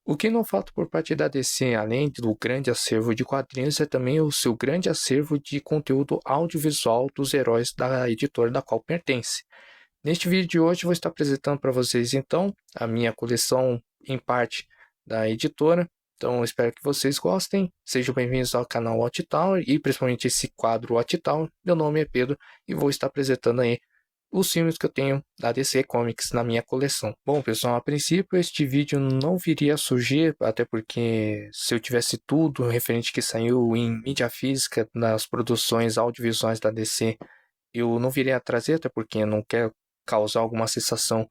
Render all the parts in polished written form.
O que não falta por parte da DC, além do grande acervo de quadrinhos, é também o seu grande acervo de conteúdo audiovisual dos heróis da editora da qual pertence. Neste vídeo de hoje, vou estar apresentando para vocês, então, a minha coleção em parte da editora. Então, espero que vocês gostem. Sejam bem-vindos ao canal Watch Tower e principalmente esse quadro Watch Tower. Meu nome é Pedro e vou estar apresentando aí os filmes que eu tenho da DC Comics na minha coleção. Bom, pessoal, a princípio este vídeo não viria a surgir, até porque se eu tivesse tudo referente que saiu em mídia física nas produções audiovisuais da DC, eu não viria a trazer, até porque eu não quero causar alguma sensação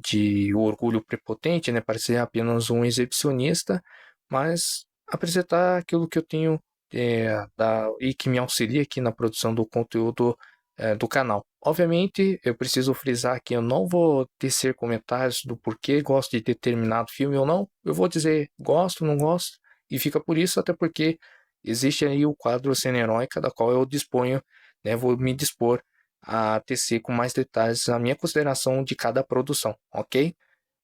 de orgulho prepotente, né, parecer apenas um exibicionista, mas apresentar aquilo que eu tenho e que me auxilia aqui na produção do conteúdo do canal. Obviamente, eu preciso frisar que eu não vou tecer comentários do porquê gosto de determinado filme ou não. Eu vou dizer gosto, não gosto, e fica por isso, até porque existe aí o quadro Cena Heróica, da qual eu disponho, né, vou me dispor a tecer com mais detalhes a minha consideração de cada produção, ok?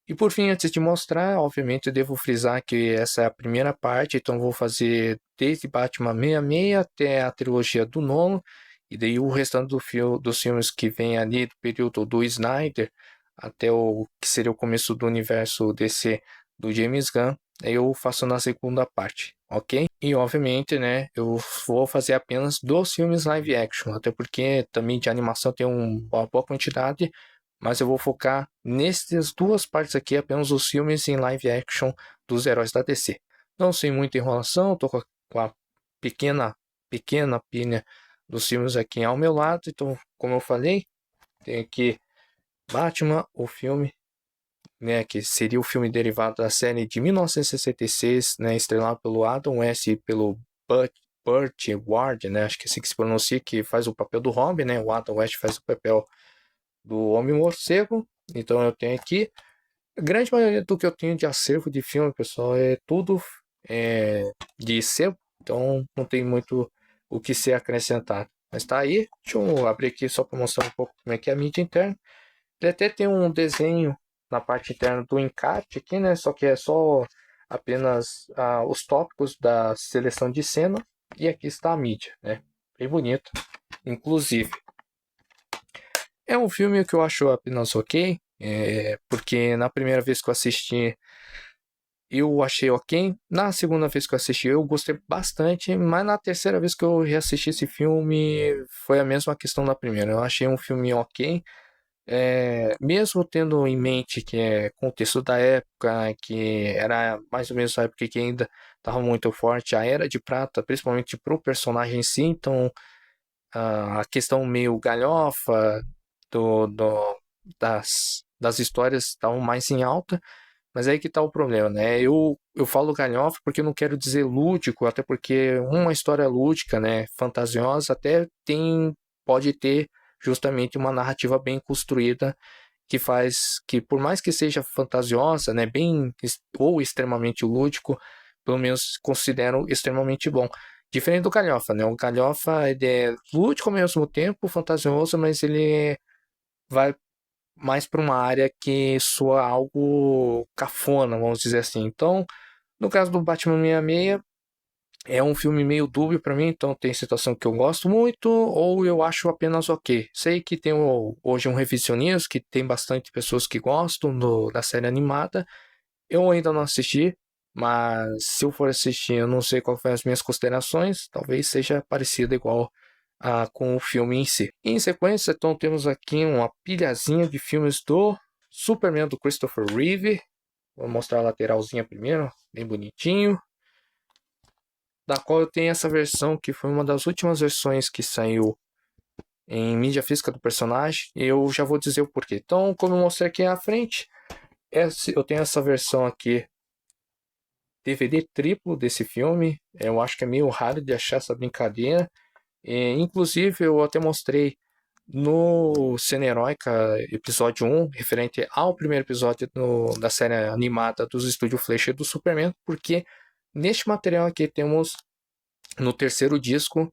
E por fim, antes de mostrar, obviamente eu devo frisar que essa é a primeira parte, então vou fazer desde Batman 66 até a trilogia do Nolan, e daí o restante dos filmes que vem ali do período do Snyder até o que seria o começo do universo DC do James Gunn, eu faço na segunda parte, ok? E obviamente, né, eu vou fazer apenas dos filmes live action, até porque também de animação tem uma boa quantidade, mas eu vou focar nessas duas partes aqui, apenas os filmes em live action dos heróis da DC. Não sem muita enrolação, tô com a pequena pilha dos filmes aqui ao meu lado, então, como eu falei, tem aqui Batman, o filme, né, que seria o filme derivado da série de 1966, né, estrelado pelo Adam West e pelo Burt Ward, né, acho que é assim que se pronuncia, que faz o papel do Robin, né, o Adam West faz o papel do Homem-Morcego. Então eu tenho aqui, a grande maioria do que eu tenho de acervo de filme, pessoal, é tudo de sebo, então não tem muito o que ser acrescentado. Mas tá aí, deixa eu abrir aqui só para mostrar um pouco como é que é a mídia interna. Ele até tem um desenho na parte interna do encarte aqui, né? Só que é só apenas os tópicos da seleção de cena. E aqui está a mídia, né? Bem bonito, inclusive. É um filme que eu acho apenas ok, porque na primeira vez que eu assisti eu achei ok. Na segunda vez que eu assisti eu gostei bastante, mas na terceira vez que eu reassisti esse filme foi a mesma questão da primeira. Eu achei um filme ok. Mesmo tendo em mente que é contexto da época, que era mais ou menos a época que ainda estava muito forte a Era de Prata, principalmente para o personagem em si, então a questão meio galhofa das histórias estavam mais em alta, mas aí que está o problema, né? Eu falo galhofa porque eu não quero dizer lúdico, até porque uma história lúdica, né, fantasiosa, pode ter justamente uma narrativa bem construída que faz que, por mais que seja fantasiosa, né, ou extremamente lúdico, pelo menos considero extremamente bom. Diferente do Galhofa, né? O Galhofa ele é lúdico ao mesmo tempo, fantasioso, mas ele vai mais para uma área que soa algo cafona, vamos dizer assim. Então, no caso do Batman 66, é um filme meio dúbio para mim, então tem situação que eu gosto muito ou eu acho apenas ok. Sei que tem hoje um revisionismo, que tem bastante pessoas que gostam da série animada. Eu ainda não assisti, mas se eu for assistir, eu não sei quais foram as minhas considerações. Talvez seja parecido igual com o filme em si. Em sequência, então temos aqui uma pilhazinha de filmes do Superman do Christopher Reeve. Vou mostrar a lateralzinha primeiro, bem bonitinho. Da qual eu tenho essa versão que foi uma das últimas versões que saiu em mídia física do personagem. Eu já vou dizer o porquê. Então, como eu mostrei aqui à frente, eu tenho essa versão aqui DVD triplo desse filme. Eu acho que é meio raro de achar essa brincadeira. Inclusive, eu até mostrei no Cena Heróica episódio 1, referente ao primeiro episódio da série animada dos Estúdios Fleischer do Superman, porque neste material aqui temos no terceiro disco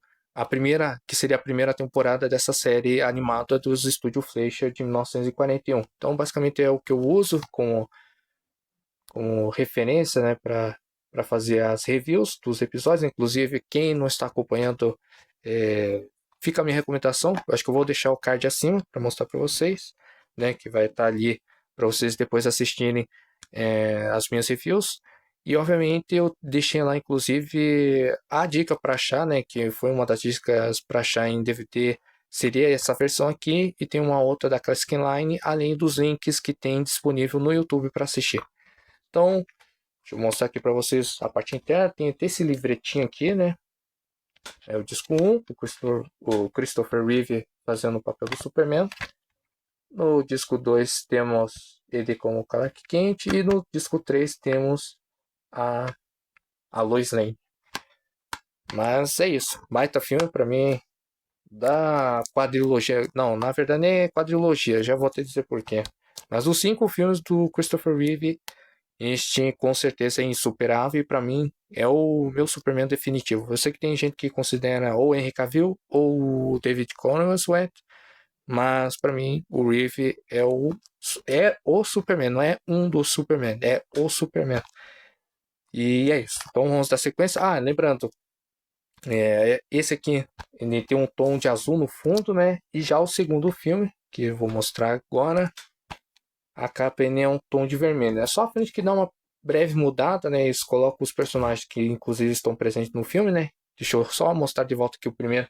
que seria a primeira temporada dessa série animada dos Estúdios Fleischer de 1941. Então, basicamente é o que eu uso como referência, né, para fazer as reviews dos episódios. Inclusive, quem não está acompanhando, fica a minha recomendação. Eu acho que eu vou deixar o card acima para mostrar para vocês, né, que vai estar ali para vocês depois assistirem as minhas reviews. E obviamente eu deixei lá, inclusive, a dica para achar, né, que foi uma das dicas para achar em DVD, seria essa versão aqui, e tem uma outra da Classic Line, além dos links que tem disponível no YouTube para assistir. Então, deixa eu mostrar aqui para vocês a parte interna. Tem até esse livretinho aqui, né? É o disco 1, o Christopher Reeve fazendo o papel do Superman. No disco 2 temos ele como Clark Kent. E no disco 3 temos a Lois Lane. Mas é isso. Baita filme para mim. Da quadrilogia. Não, na verdade nem é quadrilogia. Já vou te dizer porquê. Mas os 5 filmes do Christopher Reeve, este com certeza é insuperável e para mim é o meu Superman definitivo. Eu sei que tem gente que considera ou Henry Cavill ou o David Corenswet, mas para mim o Reeve é o Superman, não é um dos Superman, é o Superman. E é isso. Então vamos dar sequência. Ah, lembrando, esse aqui ele tem um tom de azul no fundo, né? E já o segundo filme, que eu vou mostrar agora, a capa é um tom de vermelho. É só a frente que dá uma breve mudada, né? Eles colocam os personagens que inclusive estão presentes no filme, né? Deixa eu só mostrar de volta aqui o primeiro.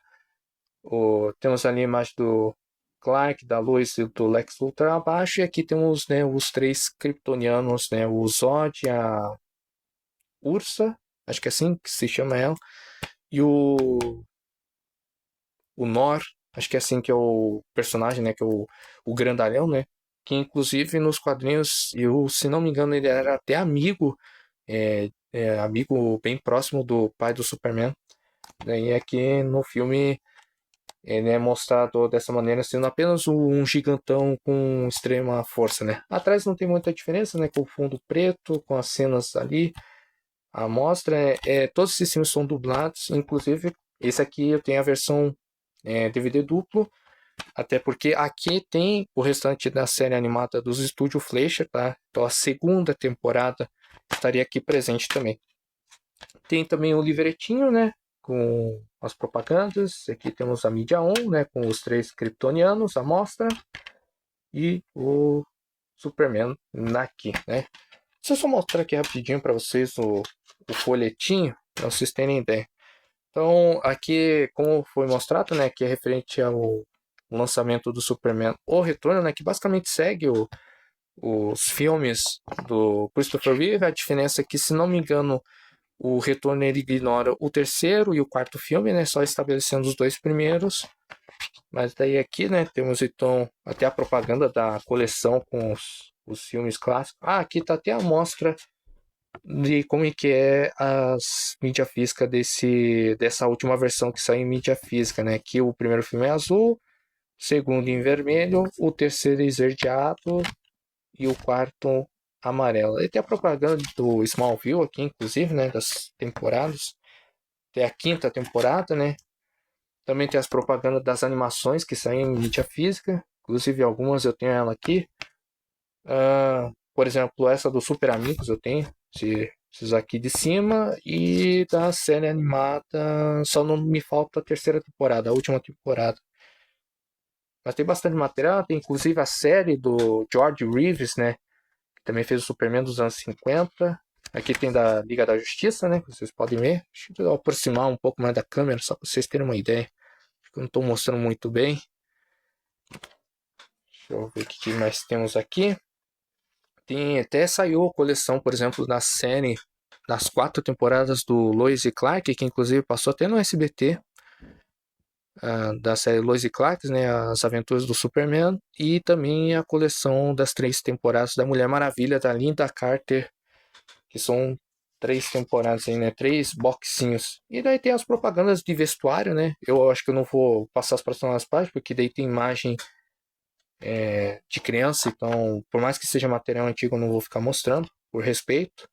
Temos ali a imagem do Clark, da Lois e do Lex Luthor abaixo. E aqui temos, né, os 3 kryptonianos, né? O Zod, a Ursa, acho que é assim que se chama ela. E o Nor, acho que é assim que é o personagem, né? Que é o grandalhão, né? Que inclusive nos quadrinhos, eu, se não me engano, ele era até amigo bem próximo do pai do Superman. E aqui no filme ele é mostrado dessa maneira, sendo apenas um gigantão com extrema força, né? Atrás não tem muita diferença, né? Com o fundo preto, com as cenas ali. A mostra todos esses filmes são dublados, inclusive esse aqui eu tenho a versão DVD duplo, até porque aqui tem o restante da série animada dos estúdios Fleischer, tá? Então a segunda temporada estaria aqui presente também. Tem também o livretinho, né? Com as propagandas. Aqui temos a mídia 1, né? Com os 3 kryptonianos, a mostra. E o Superman aqui, né? Deixa eu só mostrar aqui rapidinho para vocês o folhetinho, para vocês terem ideia. Então, aqui, como foi mostrado, né, que é referente ao lançamento do Superman O Retorno, né, que basicamente segue os filmes do Christopher Reeve. A diferença é que, se não me engano, o Retorno ele ignora o terceiro e o quarto filme, né, só estabelecendo os 2 primeiros. Mas daí aqui, né, temos então até a propaganda da coleção com os filmes clássicos. Ah, aqui tá até a amostra de como é que é as mídia física dessa última versão que saiu em mídia física, né? Que o primeiro filme é azul, o segundo em vermelho, o terceiro esverdeado e o quarto amarelo. E tem a propaganda do Smallville aqui, inclusive, né? Das temporadas. Tem a quinta temporada, né? Também tem as propagandas das animações que saem em mídia física. Inclusive algumas eu tenho ela aqui. Por exemplo, essa do Super Amigos eu tenho. Esses aqui de cima. E da série animada. Só não me falta a terceira temporada, a última temporada. Mas tem bastante material. Tem inclusive a série do George Reeves, né? Que também fez o Superman dos anos 50. Aqui tem da Liga da Justiça, né? Que vocês podem ver. Deixa eu aproximar um pouco mais da câmera, só para vocês terem uma ideia. Acho que eu não estou mostrando muito bem. Deixa eu ver o que mais temos aqui. Tem até saiu a coleção, por exemplo, da série das 4 temporadas do Lois e Clark, que inclusive passou até no SBT, da série Lois e Clark, né, as aventuras do Superman, e também a coleção das 3 temporadas da Mulher Maravilha, da Linda Carter, que são 3 temporadas aí, né, 3 boxinhos. E daí tem as propagandas de vestuário, né, eu acho que eu não vou passar as próximas páginas, porque daí tem imagem de criança, então por mais que seja material antigo eu não vou ficar mostrando, por respeito.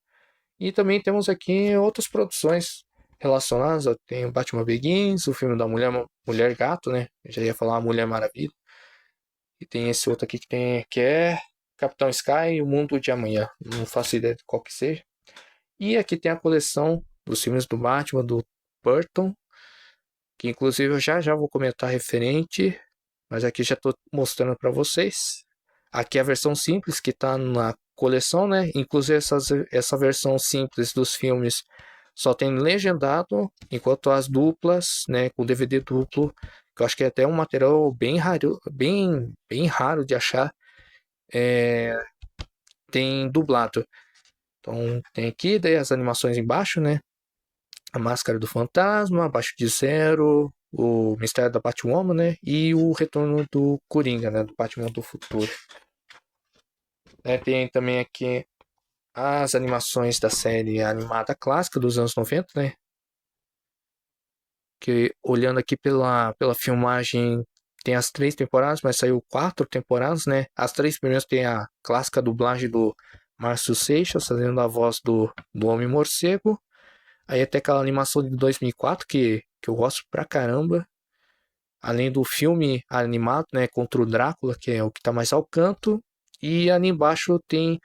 E também temos aqui outras produções relacionadas. Tem o Batman Begins, o filme da Mulher Gato, né? Eu já ia falar a Mulher Maravilha. E tem esse outro aqui que é Capitão Sky e O Mundo de Amanhã. Não faço ideia de qual que seja. E aqui tem a coleção dos filmes do Batman, do Burton, que inclusive eu já vou comentar referente, mas aqui já estou mostrando para vocês. Aqui é a versão simples que está na coleção, né? Inclusive essa versão simples dos filmes só tem legendado, enquanto as duplas, né, com DVD duplo, que eu acho que é até um material bem raro, bem raro de achar, tem dublado. Então tem aqui daí as animações embaixo, né? A Máscara do Fantasma, Abaixo de Zero, o Mistério da Batwoman, né? E o Retorno do Coringa, né? Do Batman do Futuro. Tem também aqui as animações da série animada clássica dos anos 90, né? Que olhando aqui pela filmagem tem as 3 temporadas, mas saiu 4 temporadas, né? As 3 primeiras tem a clássica dublagem do Márcio Seixas, fazendo a voz do Homem-Morcego. Aí até aquela animação de 2004 que eu gosto pra caramba. Além do filme animado, né, contra o Drácula, que é o que tá mais ao canto. E ali embaixo tem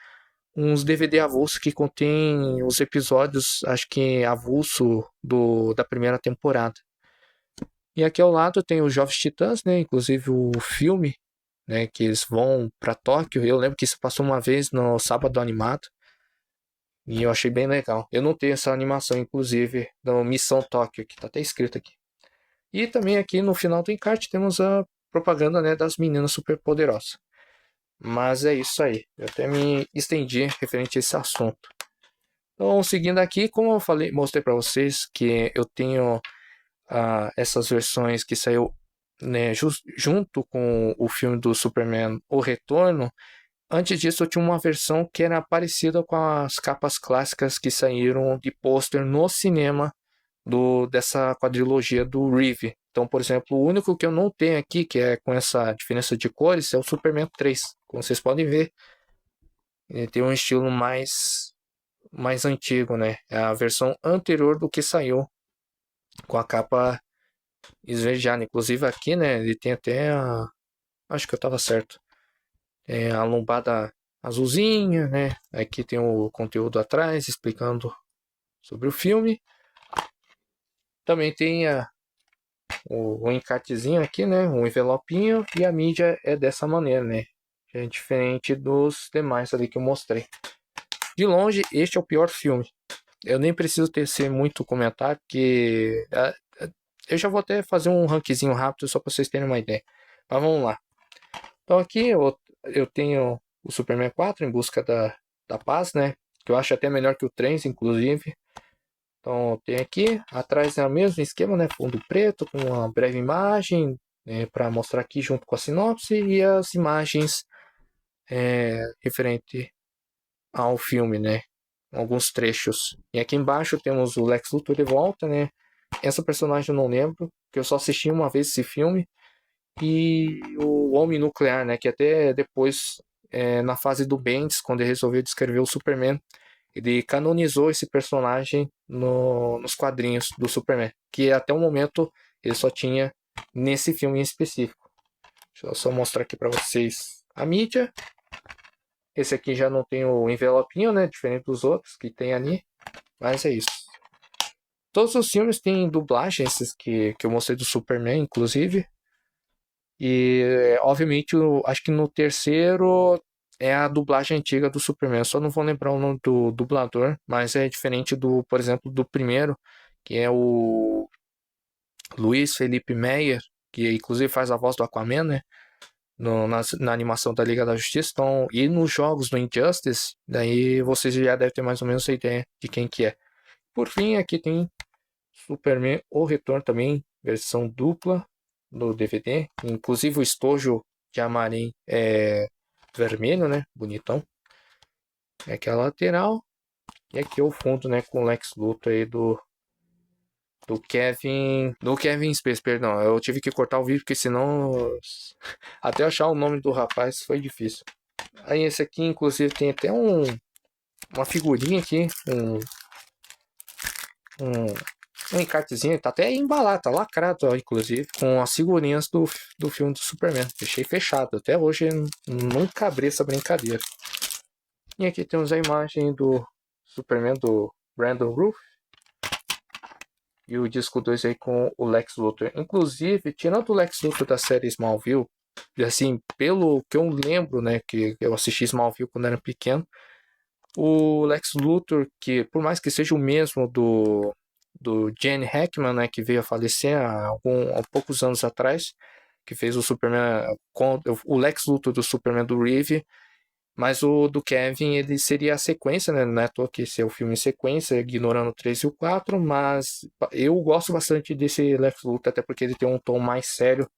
uns DVD avulso que contém os episódios, acho que avulso da primeira temporada. E aqui ao lado tem os Jovens Titãs, né, inclusive o filme, né, que eles vão para Tóquio. Eu lembro que isso passou uma vez no Sábado Animado. E eu achei bem legal. Eu não tenho essa animação, inclusive, da Missão Tóquio, que tá até escrito aqui. E também aqui no final do encarte temos a propaganda, né, das meninas superpoderosas. Mas é isso aí. Eu até me estendi referente a esse assunto. Então, seguindo aqui, como eu falei, mostrei para vocês que eu tenho essas versões que saiu, né, junto com o filme do Superman, O Retorno. Antes disso, eu tinha uma versão que era parecida com as capas clássicas que saíram de pôster no cinema dessa quadrilogia do Reeve. Então, por exemplo, o único que eu não tenho aqui, que é com essa diferença de cores, é o Superman 3. Como vocês podem ver, ele tem um estilo mais antigo, né? É a versão anterior do que saiu com a capa esverdeada. Inclusive aqui, né, ele tem até acho que eu estava certo. A lombada azulzinha, né? Aqui tem o conteúdo atrás explicando sobre o filme. Também tem o encartezinho aqui, né? Um envelopinho e a mídia é dessa maneira, né? É diferente dos demais ali que eu mostrei. De longe, este é o pior filme. Eu nem preciso tecer muito comentário, porque eu já vou até fazer um rankzinho rápido só para vocês terem uma ideia. Mas vamos lá. Então aqui eu tenho o Superman 4 em busca da paz, né? Que eu acho até melhor que o 3, inclusive. Então tem aqui, atrás é o mesmo esquema, né? Fundo preto com uma breve imagem, né, para mostrar aqui junto com a sinopse e as imagens referente ao filme, né? Alguns trechos. E aqui embaixo temos o Lex Luthor de volta, né? Essa personagem eu não lembro, que eu só assisti uma vez esse filme. E o Homem Nuclear, né? Que até depois, na fase do Bendis, quando ele resolveu descrever o Superman, ele canonizou esse personagem nos quadrinhos do Superman, que até o momento ele só tinha nesse filme em específico. Deixa eu só mostrar aqui para vocês a mídia. Esse aqui já não tem o envelopinho, né? Diferente dos outros que tem ali. Mas é isso. Todos os filmes têm dublagem, esses que eu mostrei do Superman, inclusive. E, obviamente, acho que no terceiro é a dublagem antiga do Superman. Eu só não vou lembrar o nome do dublador, mas é diferente por exemplo, do primeiro, que é o Luiz Felipe Meyer, que inclusive faz a voz do Aquaman, né? Na animação da Liga da Justiça. Então, e nos jogos do Injustice, daí vocês já devem ter mais ou menos a ideia de quem que é. Por fim, aqui tem Superman O Retorno também, versão dupla do DVD. Inclusive o estojo de Amarim é vermelho, né? Bonitão. Aqui é a lateral. E aqui é o fundo, né? Com o Lex Luthor aí do Kevin. Do Kevin Space, perdão. Eu tive que cortar o vídeo, porque senão. Até achar o nome do rapaz foi difícil. Aí esse aqui, inclusive, tem até uma figurinha aqui. Um um encartezinho, tá até embalado, tá lacrado, ó, inclusive, com as figurinhas do filme do Superman. Deixei fechado, até hoje nunca abri essa brincadeira. E aqui temos a imagem do Superman do Brandon Routh e o disco 2 aí com o Lex Luthor. Inclusive, tirando o Lex Luthor da série Smallville, e assim, pelo que eu lembro, né, que eu assisti Smallville quando era pequeno, o Lex Luthor, que por mais que seja o mesmo do Gene Hackman, né, que veio a falecer há poucos anos atrás, que fez o Superman, o Lex Luthor do Superman do Reeve, mas o do Kevin, ele seria a sequência, né, não é à toa que esse é o filme em sequência, ignorando o 3 e o 4, mas eu gosto bastante desse Lex Luthor, até porque ele tem um tom mais sério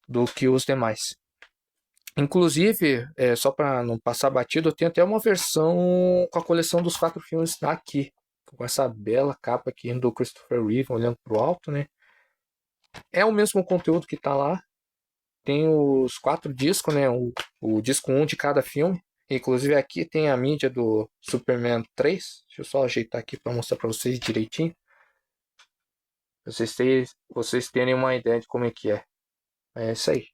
do que os demais. Inclusive, só para não passar batido, eu tenho até uma versão com a coleção dos 4 filmes aqui, com essa bela capa aqui do Christopher Reeve olhando pro alto, né? É o mesmo conteúdo que tá lá. Tem os 4 discos, né? O disco 1 de cada filme. Inclusive aqui tem a mídia do Superman 3. Deixa eu só ajeitar aqui para mostrar para vocês direitinho. Vocês terem uma ideia de como é que é. É isso aí.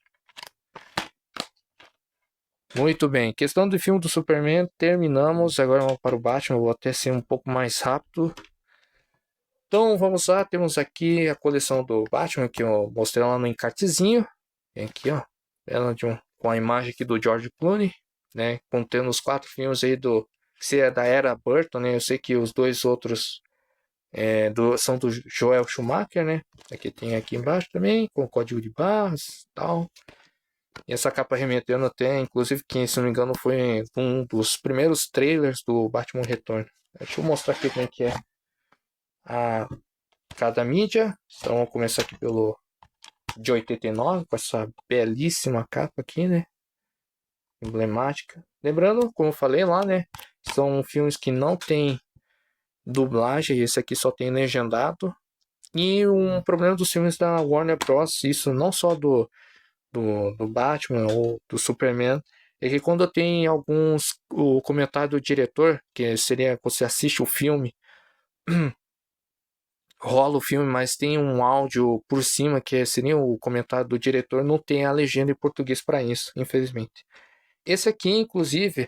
Muito bem, questão do filme do Superman, terminamos. Agora vamos para o Batman, vou até ser um pouco mais rápido. Então vamos lá, temos aqui a coleção do Batman que eu mostrei lá no encartezinho. Tem aqui, ó, ela com a imagem aqui do George Clooney, né, contendo os 4 filmes aí que seria da era Burton, né. Eu sei que os 2 outros são do Joel Schumacher, né. Aqui tem aqui embaixo também, com o código de barras, tal. E essa capa remetendo até, inclusive, que se não me engano foi um dos primeiros trailers do Batman Retorno. Deixa eu mostrar aqui como é que é a cada mídia. Então vamos começar aqui pelo de 89, com essa belíssima capa aqui, né? Emblemática. Lembrando, como eu falei lá, né? São filmes que não tem dublagem, esse aqui só tem legendado. E um problema dos filmes da Warner Bros., isso não só do Batman ou do Superman, é que quando tem o comentário do diretor, que seria você assiste o filme, rola o filme, mas tem um áudio por cima que seria o comentário do diretor, não tem a legenda em português para isso, infelizmente. Esse aqui, inclusive,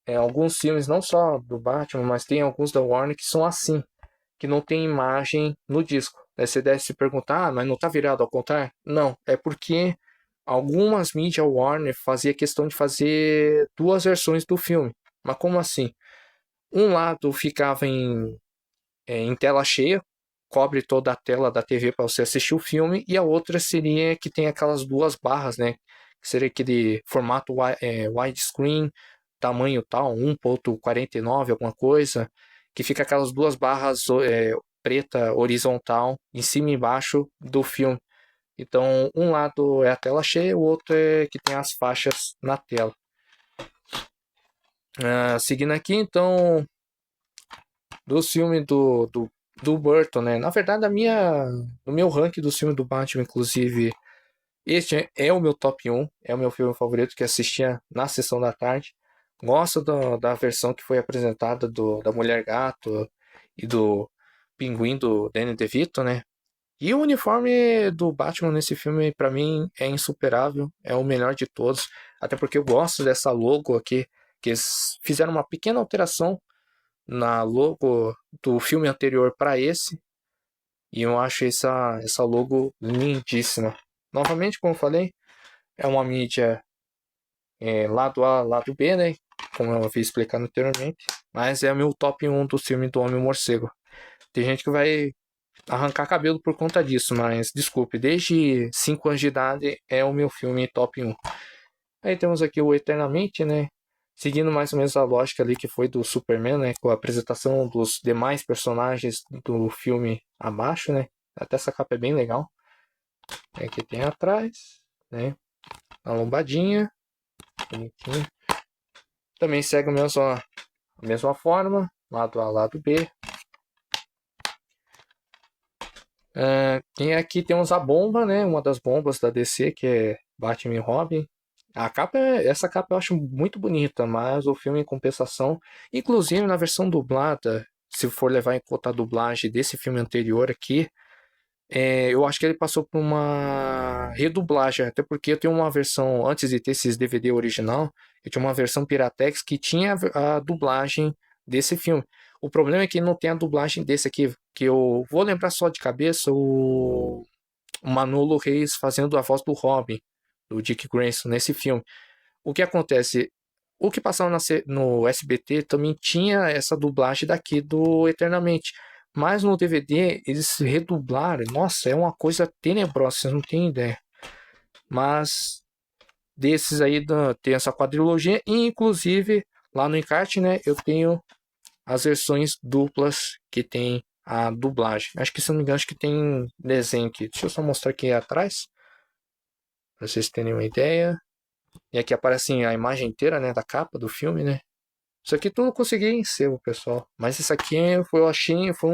alguns filmes, não só do Batman, mas tem alguns da Warner que são assim, que não tem imagem no disco. Você deve se perguntar, mas não tá virado ao contrário? Não, é porque algumas mídias Warner fazia questão de fazer 2 versões do filme. Mas como assim? Um lado ficava em tela cheia, cobre toda a tela da TV para você assistir o filme, e a outra seria que tem aquelas 2 barras, né? Que seria aquele formato widescreen, tamanho tal, 1.49, alguma coisa, que fica aquelas 2 barras preta horizontal em cima e embaixo do filme. Então, um lado é a tela cheia, o outro é que tem as faixas na tela. Seguindo aqui, então, do filme do Burton, né? Na verdade, no meu ranking do filme do Batman, inclusive, este é o meu top 1, é o meu filme favorito que assistia na sessão da tarde. Gosto da versão que foi apresentada da Mulher Gato e do Pinguim do Danny DeVito, né? E o uniforme do Batman nesse filme, pra mim, é insuperável, é o melhor de todos. Até porque eu gosto dessa logo aqui, que eles fizeram uma pequena alteração na logo do filme anterior para esse. E eu acho essa logo lindíssima. Novamente, como eu falei, é uma mídia lado A, lado B, né? Como eu havia explicado anteriormente. Mas é o meu top 1 do filme do Homem-Morcego. Tem gente que vai arrancar cabelo por conta disso, mas desculpe, desde 5 anos de idade é o meu filme top 1. Aí temos aqui o Eternamente, né? Seguindo mais ou menos a lógica ali que foi do Superman, né? Com a apresentação dos demais personagens do filme abaixo, né? Até essa capa é bem legal. Aqui tem atrás, né? A lombadinha, bonitinho. Também segue a mesma forma, lado A, lado B. Tem aqui temos a bomba, né? Uma das bombas da DC, que é Batman e Robin. Essa capa eu acho muito bonita, mas o filme em compensação, inclusive na versão dublada, se for levar em conta a dublagem desse filme anterior aqui, eu acho que ele passou por uma redublagem, até porque eu tenho uma versão, antes de ter esses DVD original, eu tinha uma versão Piratex que tinha a dublagem desse filme. O problema é que não tem a dublagem desse aqui, que eu vou lembrar só de cabeça o Manolo Reis fazendo a voz do Robin, do Dick Grayson, nesse filme. O que acontece? O que passava no SBT também tinha essa dublagem daqui do Eternamente. Mas no DVD eles redublaram. Nossa, é uma coisa tenebrosa, vocês não têm ideia. Mas desses aí tem essa quadrilogia. E inclusive lá no encarte, né? Eu tenho as versões duplas que tem a dublagem. Acho que se não me engano, acho que tem desenho aqui. Deixa eu só mostrar aqui atrás. Pra vocês terem uma ideia. E aqui aparece a imagem inteira, né? Da capa do filme, né? Isso aqui tudo eu consegui em sebo, pessoal. Mas isso aqui eu achei, foi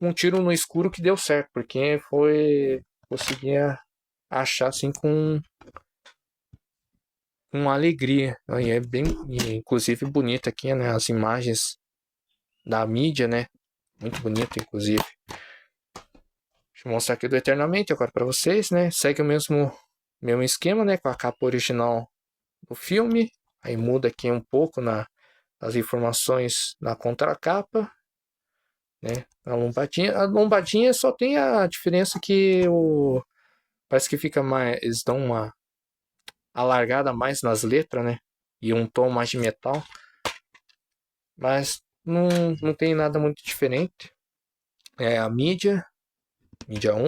um tiro no escuro que deu certo, porque foi conseguia achar assim com uma alegria. E é bem, inclusive bonito aqui, né? As imagens da mídia, né? Muito bonito, inclusive. Deixa eu mostrar aqui do Eternamente agora para vocês, né? Segue o mesmo esquema, né? Com a capa original do filme. Aí muda aqui um pouco as informações na contracapa, né? A lombadinha só tem a diferença que parece que fica mais, eles dão uma alargada mais nas letras, né? E um tom mais de metal, mas não tem nada muito diferente. É a mídia um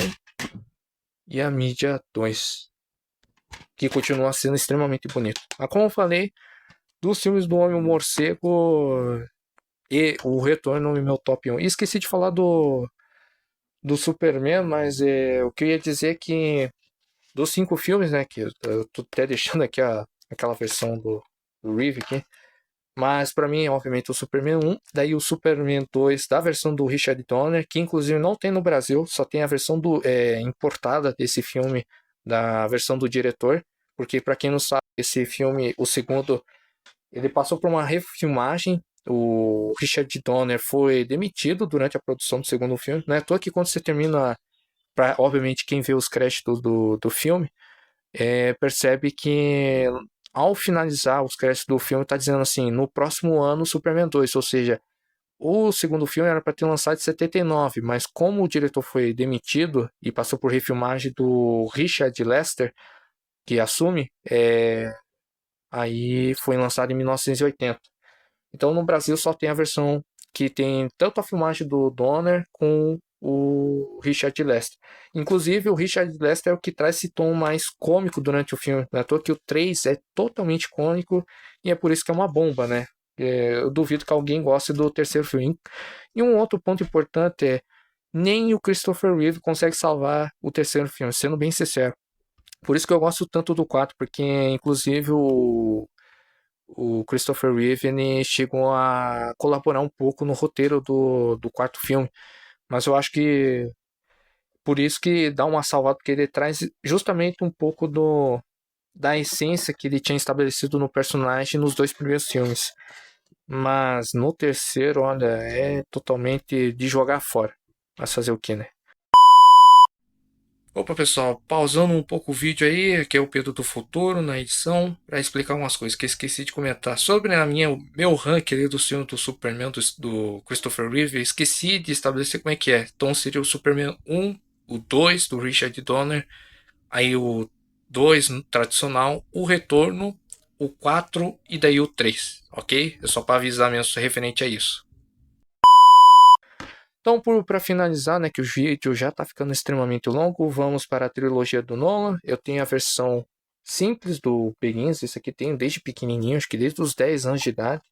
e a mídia 2, que continua sendo extremamente bonito. Mas como eu falei, dos filmes do Homem-Morcego e o Retorno é meu top 1. E esqueci de falar do Superman, mas o que eu ia dizer é que dos 5 filmes, né, que eu tô até deixando aqui aquela versão do Reeve aqui, mas pra mim, obviamente, o Superman 1, daí o Superman 2 da versão do Richard Donner, que inclusive não tem no Brasil, só tem a versão importada desse filme, da versão do diretor, porque pra quem não sabe, esse filme, o segundo, ele passou por uma refilmagem. O Richard Donner foi demitido durante a produção do segundo filme. Não é à toa que quando você termina, obviamente, quem vê os créditos do filme, percebe que ao finalizar os créditos do filme, está dizendo assim: no próximo ano, Superman 2. Ou seja, o segundo filme era para ter lançado em 79, mas como o diretor foi demitido e passou por refilmagem do Richard Lester, que assume, aí foi lançado em 1980. Então no Brasil só tem a versão que tem tanto a filmagem do Donner com o Richard Lester. Inclusive o Richard Lester é o que traz esse tom mais cômico durante o filme. Não é à toa que o 3 é totalmente cômico e é por isso que é uma bomba, né? Eu duvido que alguém goste do terceiro filme. E um outro ponto importante é nem o Christopher Reeve consegue salvar o terceiro filme, sendo bem sincero. Por isso que eu gosto tanto do 4, porque inclusive o Christopher Reeve ele chegou a colaborar um pouco no roteiro do quarto filme. Mas eu acho que por isso que dá uma salvada, porque ele traz justamente um pouco da essência que ele tinha estabelecido no personagem nos dois primeiros filmes. Mas no terceiro, olha, é totalmente de jogar fora. Mas fazer o que, né? Opa, pessoal, pausando um pouco o vídeo aí, aqui é o Pedro do Futuro na edição, para explicar umas coisas que eu esqueci de comentar sobre meu ranking ali do filme do Superman do Christopher Reeve. Eu esqueci de estabelecer como é que é. Então seria o Superman 1, o 2 do Richard Donner, aí o 2 tradicional, o Retorno, o 4 e daí o 3, ok? É só para avisar mesmo referente a isso. Então, para finalizar, né, que o vídeo já está ficando extremamente longo, vamos para a trilogia do Nolan. Eu tenho a versão simples do Begins, esse aqui tenho desde pequenininho, acho que desde os 10 anos de idade.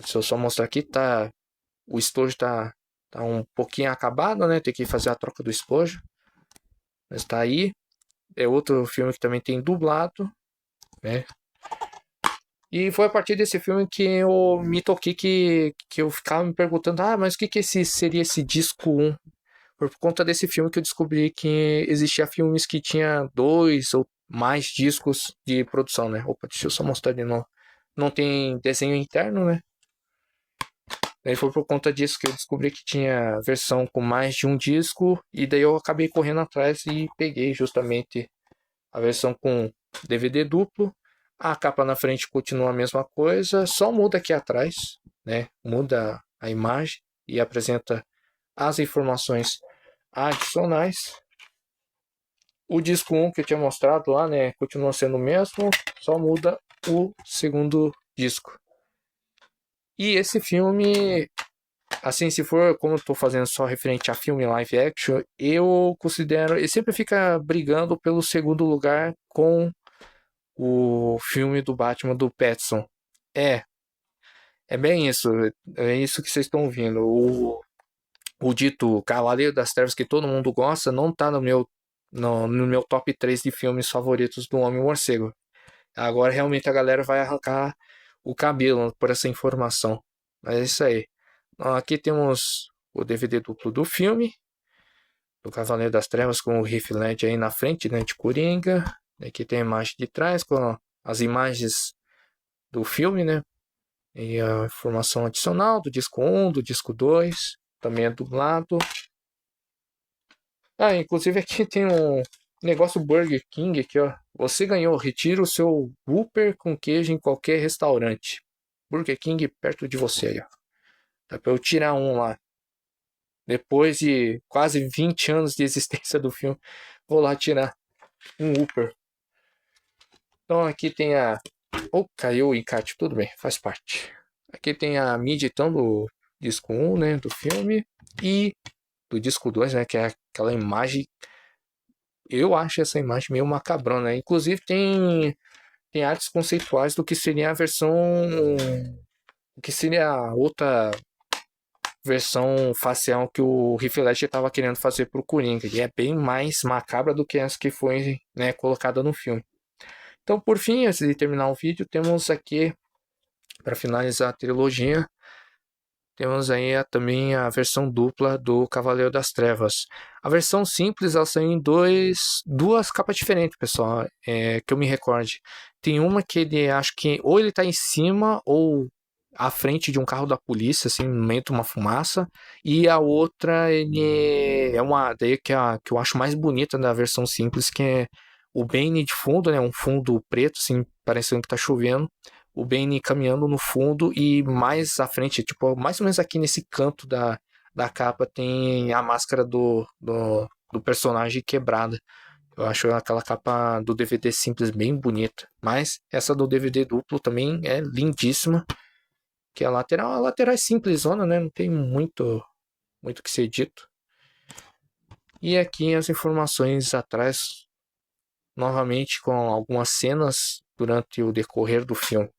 Se eu só mostrar aqui, o estojo tá um pouquinho acabado, né, tem que fazer a troca do estojo. Mas está aí. É outro filme que também tem dublado, né. E foi a partir desse filme que eu me toquei que eu ficava me perguntando, mas o que seria esse disco 1? Por conta desse filme que eu descobri que existia filmes que tinha 2 ou mais discos de produção, né? Opa, deixa eu só mostrar de novo. Não tem desenho interno, né? Daí foi por conta disso que eu descobri que tinha versão com mais de um disco, e daí eu acabei correndo atrás e peguei justamente a versão com DVD duplo. A capa na frente continua a mesma coisa, só muda aqui atrás, né? Muda a imagem e apresenta as informações adicionais. O disco 1 que eu tinha mostrado lá, né, continua sendo o mesmo, só muda o segundo disco. E esse filme, assim, se for, como eu tô fazendo só referente a filme live action, eu considero, ele sempre fica brigando pelo segundo lugar com o filme do Batman do Pattinson. É, é bem isso, é isso que vocês estão ouvindo. O dito Cavaleiro das Trevas que todo mundo gosta não tá no meu top 3 de filmes favoritos do Homem-Morcego. Agora realmente a galera vai arrancar o cabelo por essa informação. Mas é isso aí. Aqui temos o DVD duplo do filme, do Cavaleiro das Trevas, com o Heath Ledger aí na frente, né, de Coringa. Aqui tem a imagem de trás com as imagens do filme, né? E a informação adicional do disco 1, do disco 2, também é dublado. Ah, inclusive aqui tem um negócio Burger King aqui, ó. Você ganhou, retira o seu Whopper com queijo em qualquer restaurante. Burger King perto de você aí, ó. Dá pra eu tirar um lá. Depois de quase 20 anos de existência do filme, vou lá tirar um Whopper. Então aqui tem a... Oh, caiu o encarte, tudo bem, faz parte. Aqui tem a mídia então do disco 1, né, do filme. E do disco 2, né, que é aquela imagem... Eu acho essa imagem meio macabrona, né? Inclusive tem artes conceituais do que seria a versão... O que seria a outra versão facial que o Heath Ledger estava querendo fazer para o Coringa, e é bem mais macabra do que essa que foi, né, colocada no filme. Então, por fim, antes de terminar o vídeo, temos aqui, para finalizar a trilogia, temos aí também a versão dupla do Cavaleiro das Trevas. A versão simples, ela saiu em duas capas diferentes, pessoal, que eu me recorde. Tem uma que ele, acho que ou ele está em cima ou à frente de um carro da polícia, assim, no meio de uma fumaça. E a outra, ele é uma daí que eu acho mais bonita da versão simples, que é o Bane de fundo, né, um fundo preto, assim, parecendo que está chovendo. O Bane caminhando no fundo e mais à frente, tipo, mais ou menos aqui nesse canto da capa tem a máscara do personagem quebrada. Eu acho aquela capa do DVD simples bem bonita. Mas essa do DVD duplo também é lindíssima. Que a lateral é simplesona, né? Não tem muito que ser dito. E aqui as informações atrás, novamente com algumas cenas durante o decorrer do filme.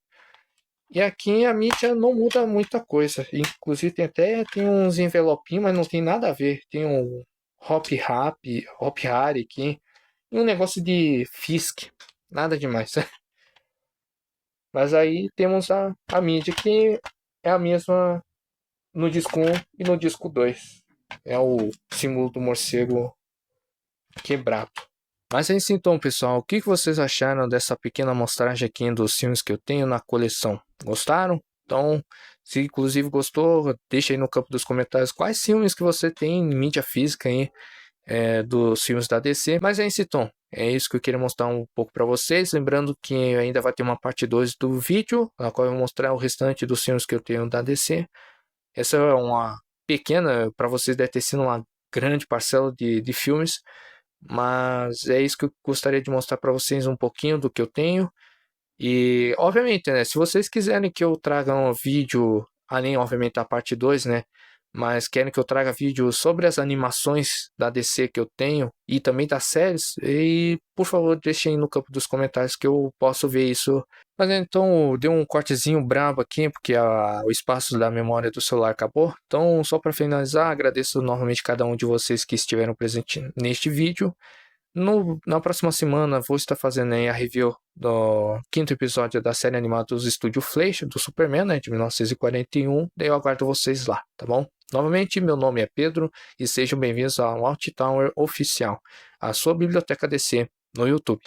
E aqui a mídia não muda muita coisa. Inclusive tem uns envelopinhos, mas não tem nada a ver. Tem um Hop Hari aqui. E um negócio de Fisk. Nada demais. Mas aí temos a mídia que é a mesma no disco 1 e no disco 2. É o símbolo do morcego quebrado. Mas é isso então, pessoal. O que vocês acharam dessa pequena amostragem aqui dos filmes que eu tenho na coleção? Gostaram? Então, se inclusive gostou, deixa aí no campo dos comentários quais filmes que você tem em mídia física aí, dos filmes da DC. Mas é isso então. É isso que eu queria mostrar um pouco para vocês. Lembrando que ainda vai ter uma parte 2 do vídeo, na qual eu vou mostrar o restante dos filmes que eu tenho da DC. Essa é uma pequena, para vocês deve ter sido uma grande parcela de filmes. Mas é isso que eu gostaria de mostrar para vocês um pouquinho do que eu tenho. E, obviamente, né, se vocês quiserem que eu traga um vídeo, além, obviamente, da parte 2, né, mas querem que eu traga vídeo sobre as animações da DC que eu tenho e também das séries, e por favor, deixem aí no campo dos comentários que eu posso ver isso. Mas então, deu um cortezinho brabo aqui, porque o espaço da memória do celular acabou. Então, só para finalizar, agradeço novamente cada um de vocês que estiveram presentes neste vídeo. Na próxima semana vou estar fazendo aí a review do quinto episódio da série animada dos Estúdio Flash, do Superman, né, de 1941. Daí eu aguardo vocês lá, tá bom? Novamente, meu nome é Pedro e sejam bem-vindos ao Alt Tower Oficial, a sua biblioteca DC no YouTube.